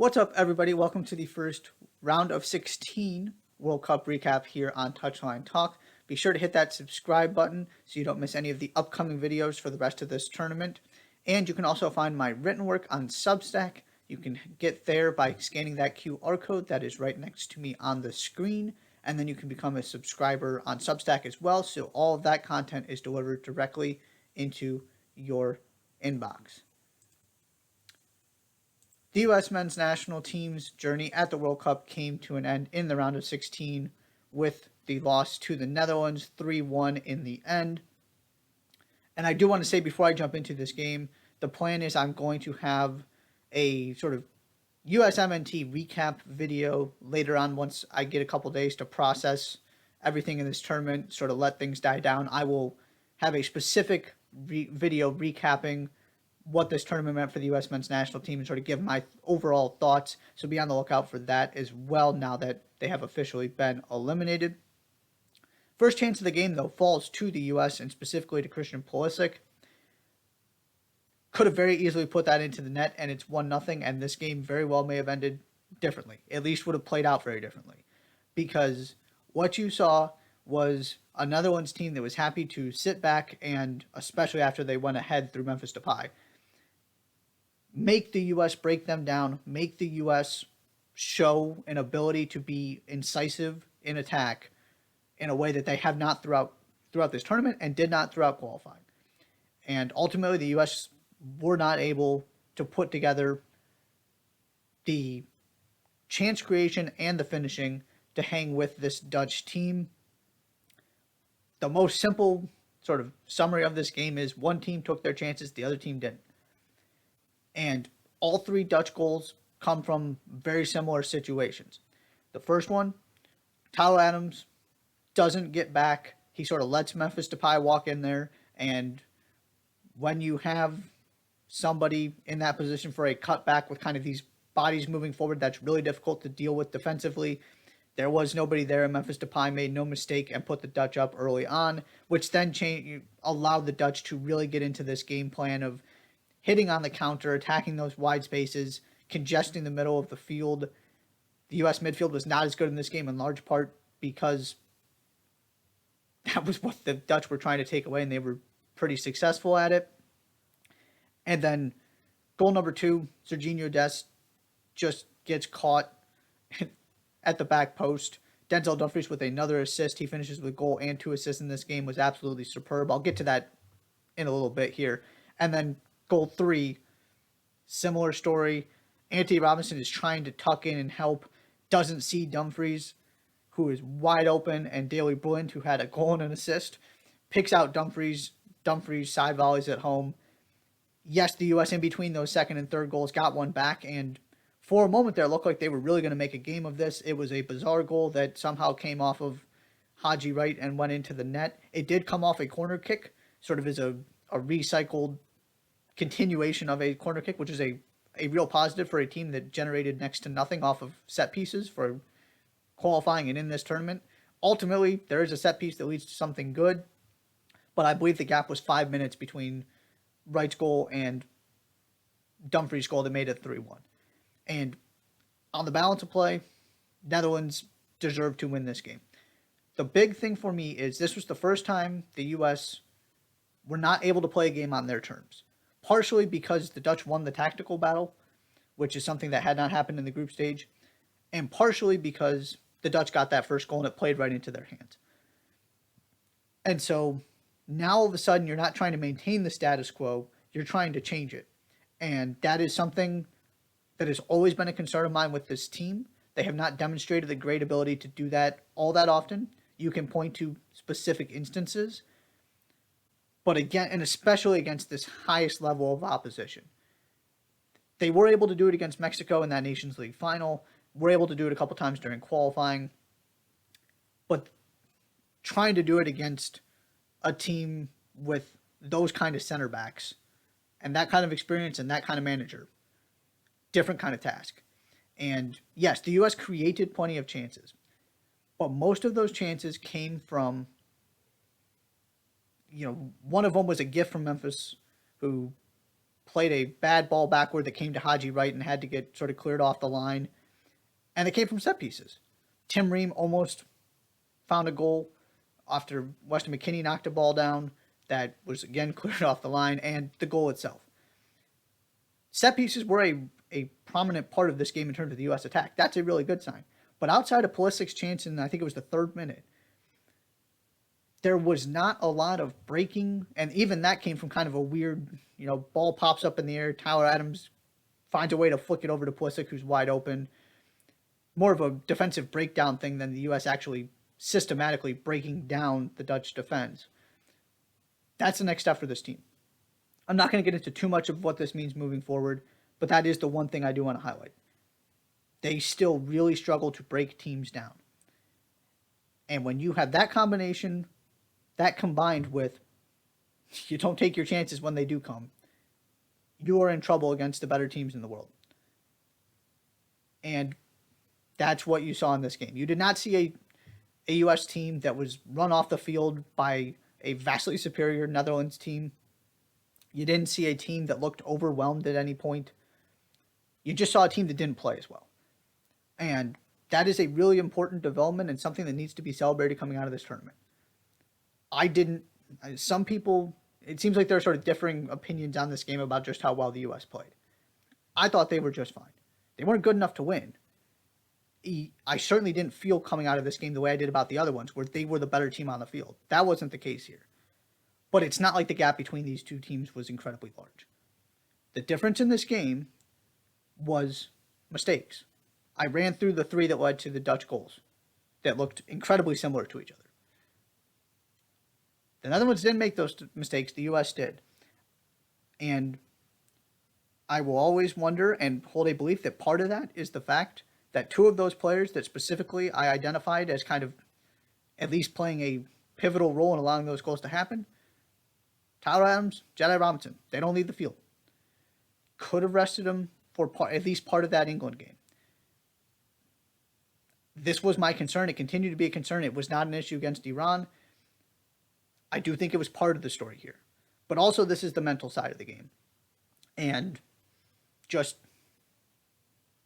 What's up, everybody? Welcome to the first round of 16 World Cup recap here on Touchline Talk. Be sure to hit that subscribe button so you don't miss any of the upcoming videos for the rest of this tournament. And you can also find my written work on Substack. You can get there by scanning that QR code that is right next to me on the screen. And then you can become a subscriber on Substack as well. So all of that content is delivered directly into your inbox. The U.S. men's national team's journey at the World Cup came to an end in the round of 16 with the loss to the Netherlands 3-1 in the end. And I do want to say before I jump into this game, the plan is I'm going to have a sort of USMNT recap video later on once I get a couple days to process everything in this tournament, sort of let things die down. I will have a specific video recapping what this tournament meant for the U.S. men's national team and sort of give my overall thoughts. So be on the lookout for that as well now that they have officially been eliminated. First chance of the game, though, falls to the U.S. and specifically to Christian Pulisic. Could have very easily put that into the net, and it's 1-0, and this game very well may have ended differently. At least would have played out very differently. Because what you saw was a Netherlands team that was happy to sit back and, especially after they went ahead through Memphis Depay, make the U.S. break them down, make the U.S. show an ability to be incisive in attack in a way that they have not throughout this tournament and did not throughout qualifying. And ultimately, the U.S. were not able to put together the chance creation and the finishing to hang with this Dutch team. The most simple sort of summary of this game is one team took their chances, the other team didn't. And all three Dutch goals come from very similar situations. The first one, Tyler Adams doesn't get back. He sort of lets Memphis Depay walk in there. And when you have somebody in that position for a cutback with kind of these bodies moving forward, that's really difficult to deal with defensively. There was nobody there, and Memphis Depay made no mistake and put the Dutch up early on, which then allowed the Dutch to really get into this game plan of hitting on the counter, attacking those wide spaces, congesting the middle of the field. The U.S. midfield was not as good in this game in large part because that was what the Dutch were trying to take away, and they were pretty successful at it. And then goal number 2, Serginho Dest just gets caught at the back post. Denzel Dumfries with another assist. He finishes with a goal and 2 assists in this game. Was absolutely superb. I'll get to that in a little bit here. And then goal 3, similar story. Anthony Robinson is trying to tuck in and help, doesn't see Dumfries, who is wide open, and Daley Blind, who had a goal and an assist, picks out Dumfries. Dumfries side volleys at home. Yes, the U.S. in between those second and third goals got one back, and for a moment there, it looked like they were really going to make a game of this. It was a bizarre goal that somehow came off of Haji Wright and went into the net. It did come off a corner kick, sort of as a recycled continuation of a corner kick, which is a real positive for a team that generated next to nothing off of set pieces for qualifying and in this tournament. Ultimately, there is a set piece that leads to something good, but I believe the gap was 5 minutes between Wright's goal and Dumfries' goal that made it 3-1. And on the balance of play, Netherlands deserved to win this game. The big thing for me is this was the first time the U.S. were not able to play a game on their terms. Partially because the Dutch won the tactical battle, which is something that had not happened in the group stage, and partially because the Dutch got that first goal and it played right into their hands. And so now all of a sudden you're not trying to maintain the status quo, you're trying to change it. And that is something that has always been a concern of mine with this team. They have not demonstrated the great ability to do that all that often. You can point to specific instances, but again, and especially against this highest level of opposition. They were able to do it against Mexico in that Nations League final, were able to do it a couple times during qualifying, but trying to do it against a team with those kind of center backs and that kind of experience and that kind of manager, different kind of task. And yes, the U.S. created plenty of chances, but most of those chances came from, one of them was a gift from Memphis, who played a bad ball backward that came to Haji right and had to get sort of cleared off the line. And they came from set pieces. Tim Ream almost found a goal after Weston McKennie knocked a ball down that was again cleared off the line, and the goal itself. Set pieces were a prominent part of this game in terms of the U.S. attack. That's a really good sign. But outside of Pulisic's chance in, I think it was the third minute, there was not a lot of breaking, and even that came from kind of a weird, ball pops up in the air, Tyler Adams finds a way to flick it over to Pulisic, who's wide open. More of a defensive breakdown thing than the U.S. actually systematically breaking down the Dutch defense. That's the next step for this team. I'm not going to get into too much of what this means moving forward, but that is the one thing I do want to highlight. They still really struggle to break teams down. And when you have that combination, that combined with you don't take your chances when they do come, you are in trouble against the better teams in the world. And that's what you saw in this game. You did not see a U.S. team that was run off the field by a vastly superior Netherlands team. You didn't see a team that looked overwhelmed at any point. You just saw a team that didn't play as well. And that is a really important development and something that needs to be celebrated coming out of this tournament. Some people, it seems like there are sort of differing opinions on this game about just how well the U.S. played. I thought they were just fine. They weren't good enough to win. I certainly didn't feel coming out of this game the way I did about the other ones, where they were the better team on the field. That wasn't the case here. But it's not like the gap between these two teams was incredibly large. The difference in this game was mistakes. I ran through the three that led to the Dutch goals that looked incredibly similar to each other. The Netherlands didn't make those mistakes. The U.S. did. And I will always wonder and hold a belief that part of that is the fact that two of those players that specifically I identified as kind of at least playing a pivotal role in allowing those goals to happen, Tyler Adams, Jedi Robinson, they don't lead the field. Could have rested them for at least part of that England game. This was my concern. It continued to be a concern. It was not an issue against Iran. I do think it was part of the story here. But also this is the mental side of the game. And just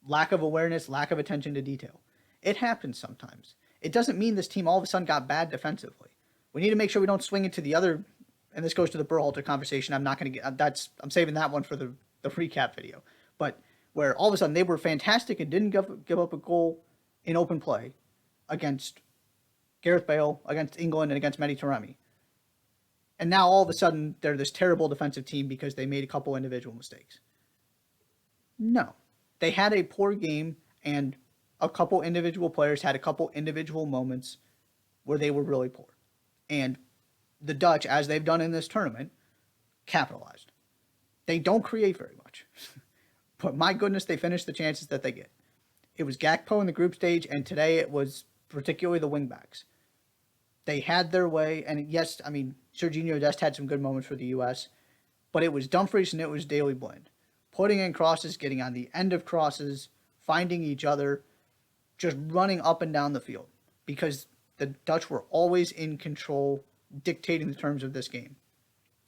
lack of awareness, lack of attention to detail. It happens sometimes. It doesn't mean this team all of a sudden got bad defensively. We need to make sure we don't swing into the other, and this goes to the Berhalter conversation. I'm saving that one for the recap video. But where all of a sudden they were fantastic and didn't give up a goal in open play against Gareth Bale, against England, and against Mehdi Taremi. And now all of a sudden they're this terrible defensive team because they made a couple individual mistakes. No. They had a poor game, and a couple individual players had a couple individual moments where they were really poor. And the Dutch, as they've done in this tournament, capitalized. They don't create very much. But my goodness, they finish the chances that they get. It was Gakpo in the group stage, and today it was particularly the wingbacks. They had their way, and yes, Serginho Dest had some good moments for the U.S., but it was Dumfries and it was Daley Blind. Putting in crosses, getting on the end of crosses, finding each other, just running up and down the field. Because the Dutch were always in control, dictating the terms of this game.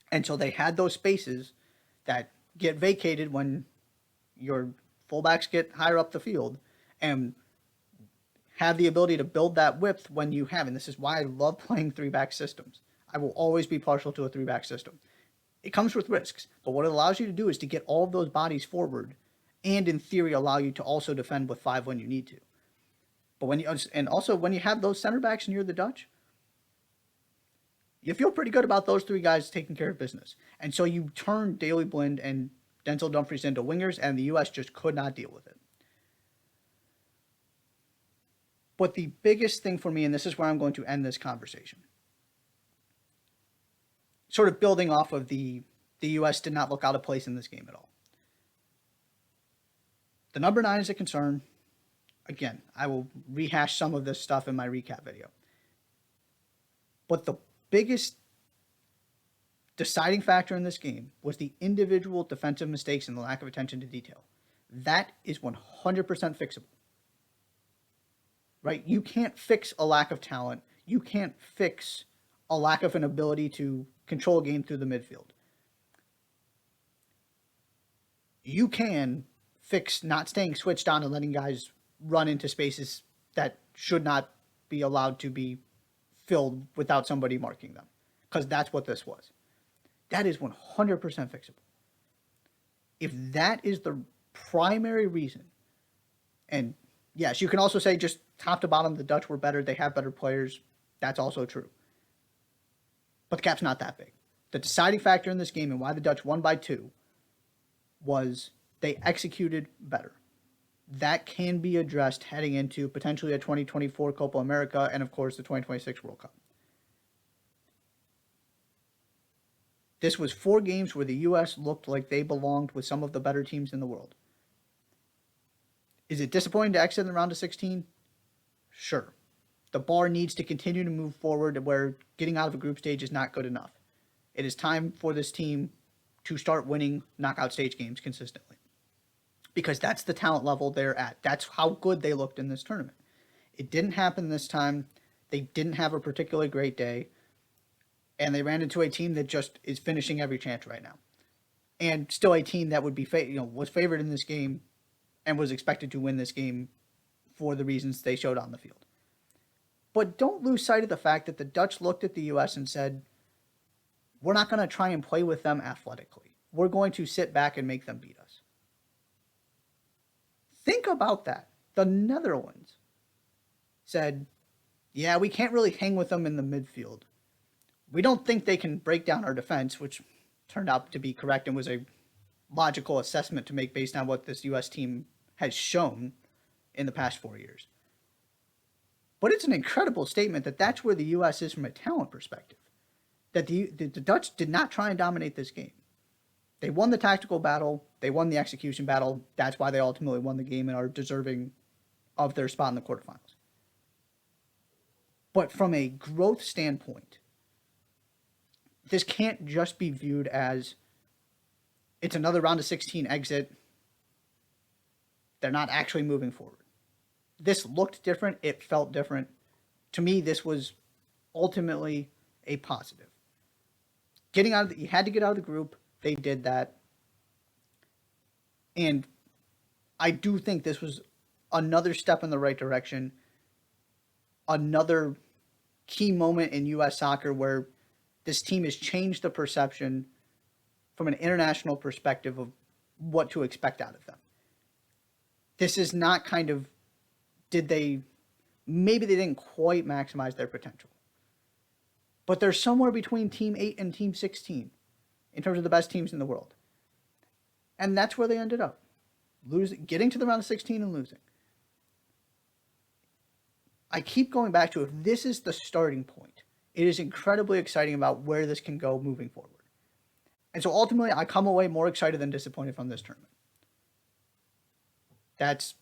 And so they had those spaces that get vacated when your fullbacks get higher up the field, and have the ability to build that width when you have. And this is why I love playing three-back systems. I will always be partial to a three-back system. It comes with risks, but what it allows you to do is to get all of those bodies forward and, in theory, allow you to also defend with five when you need to. But when you have those center backs and you're the Dutch, you feel pretty good about those three guys taking care of business. And so you turn Daley Blind and Denzel Dumfries into wingers, and the U.S. just could not deal with it. But the biggest thing for me, and this is where I'm going to end this conversation, sort of building off of the U.S. did not look out of place in this game at all. The number 9 is a concern. Again, I will rehash some of this stuff in my recap video. But the biggest deciding factor in this game was the individual defensive mistakes and the lack of attention to detail. That is 100% fixable. Right? You can't fix a lack of talent. You can't fix a lack of an ability to control a game through the midfield. you can fix not staying switched on and letting guys run into spaces that should not be allowed to be filled without somebody marking them, because that's what this was. That is 100% fixable. If that is the primary reason, and yes, you can also say just top to bottom, the Dutch were better, they have better players. That's also true. But the gap's not that big. The deciding factor in this game and why the Dutch won by 2 was they executed better. That can be addressed heading into potentially a 2024 Copa America and, of course, the 2026 World Cup. This was 4 games where the U.S. looked like they belonged with some of the better teams in the world. Is it disappointing to exit in the round of 16? Sure. The bar needs to continue to move forward where getting out of a group stage is not good enough. It is time for this team to start winning knockout stage games consistently, because that's the talent level they're at. That's how good they looked in this tournament. It didn't happen this time. They didn't have a particularly great day, and they ran into a team that just is finishing every chance right now, and still a team that would be was favored in this game and was expected to win this game for the reasons they showed on the field. But don't lose sight of the fact that the Dutch looked at the U.S. and said, we're not going to try and play with them athletically. We're going to sit back and make them beat us. Think about that. The Netherlands said, yeah, we can't really hang with them in the midfield. We don't think they can break down our defense, which turned out to be correct and was a logical assessment to make based on what this U.S. team has shown in the past 4 years. But it's an incredible statement that that's where the U.S. is from a talent perspective. That the Dutch did not try and dominate this game. They won the tactical battle. They won the execution battle. That's why they ultimately won the game and are deserving of their spot in the quarterfinals. But from a growth standpoint, this can't just be viewed as it's another round of 16 exit. They're not actually moving forward. This looked different. It felt different. To me, this was ultimately a positive. You had to get out of the group. They did that. And I do think this was another step in the right direction. Another key moment in U.S. soccer where this team has changed the perception from an international perspective of what to expect out of them. This is not kind of, maybe they didn't quite maximize their potential. But they're somewhere between Team 8 and Team 16 in terms of the best teams in the world. And that's where they ended up. Getting to the round of 16 and losing. I keep going back to, if this is the starting point, it is incredibly exciting about where this can go moving forward. And so ultimately, I come away more excited than disappointed from this tournament. That's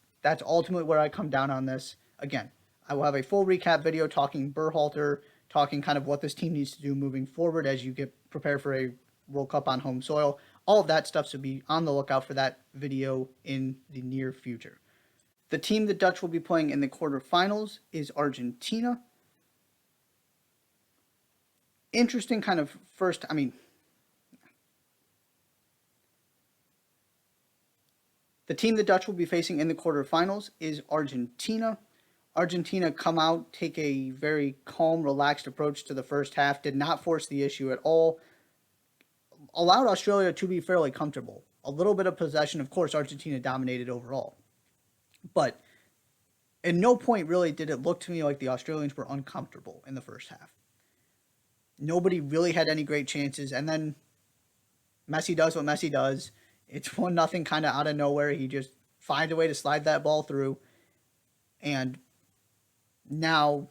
ultimately where I come down on this. Again, I will have a full recap video talking Berhalter, talking kind of what this team needs to do moving forward as you get prepared for a World Cup on home soil. All of that stuff, so be on the lookout for that video in the near future. The team the Dutch will be playing in the quarterfinals is Argentina. Interesting kind of the team the Dutch will be facing in the quarterfinals is Argentina. Argentina come out, take a very calm, relaxed approach to the first half, did not force the issue at all, allowed Australia to be fairly comfortable. A little bit of possession, of course, Argentina dominated overall. But at no point really did it look to me like the Australians were uncomfortable in the first half. Nobody really had any great chances, and then Messi does what Messi does. It's 1-0 kind of out of nowhere. He just finds a way to slide that ball through, and now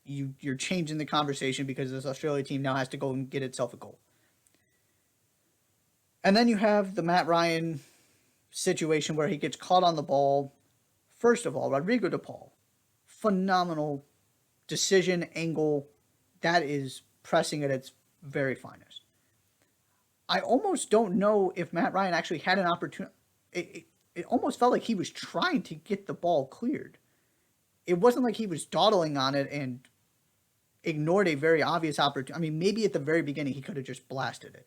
you're changing the conversation because this Australia team now has to go and get itself a goal. And then you have the Matt Ryan situation where he gets caught on the ball. First of all, Rodrigo de Paul, phenomenal decision angle. That is pressing at its very finest. I almost don't know if Matt Ryan actually had an opportunity. It almost felt like he was trying to get the ball cleared. It wasn't like he was dawdling on it and ignored a very obvious opportunity. I mean, maybe at the very beginning he could have just blasted it.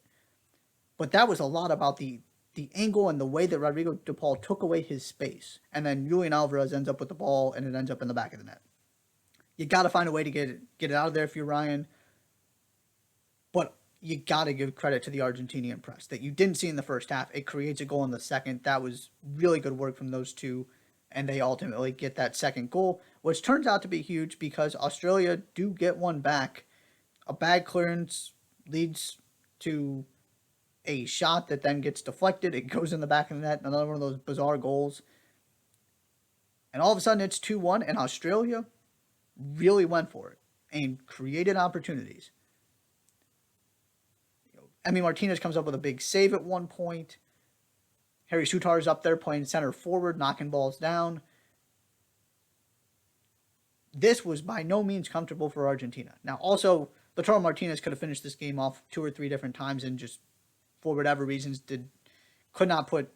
But that was a lot about the the angle and the way that Rodrigo De Paul took away his space, and then Julian Alvarez ends up with the ball and it ends up in the back of the net. You got to find a way to get it out of there if you're Ryan. But you got to give credit to the Argentinian press that you didn't see in the first half. It creates a goal in the second. That was really good work from those two, and they ultimately get that second goal, which turns out to be huge because Australia do get one back. A bad clearance leads to a shot that then gets deflected. It goes in the back of the net. Another one of those bizarre goals. And all of a sudden it's 2-1, and Australia really went for it and created opportunities. Emi Martinez comes up with a big save at one point. Harry Sutar's up there playing center forward, knocking balls down. This was by no means comfortable for Argentina. Now, also, Lautaro Martinez could have finished this game off 2 or 3 different times and just, for whatever reasons, could not put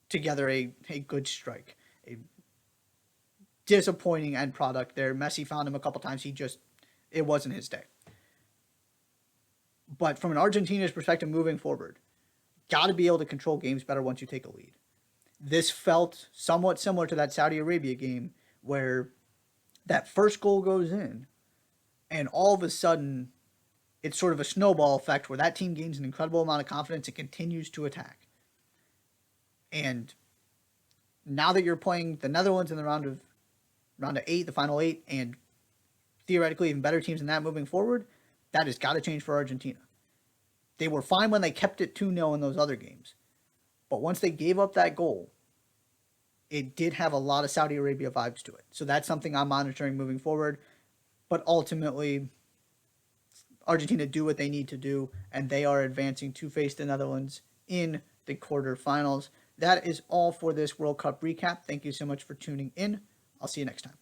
together a good strike. A disappointing end product there. Messi found him a couple times. It wasn't his day. But from an Argentina's perspective moving forward, got to be able to control games better once you take a lead. This felt somewhat similar to that Saudi Arabia game where that first goal goes in and all of a sudden it's sort of a snowball effect where that team gains an incredible amount of confidence and continues to attack. And now that you're playing the Netherlands in the round of 8, the final 8, and theoretically even better teams than that moving forward, that has got to change for Argentina. They were fine when they kept it 2-0 in those other games. But once they gave up that goal, it did have a lot of Saudi Arabia vibes to it. So that's something I'm monitoring moving forward. But ultimately, Argentina do what they need to do, and they are advancing to face the Netherlands in the quarterfinals. That is all for this World Cup recap. Thank you so much for tuning in. I'll see you next time.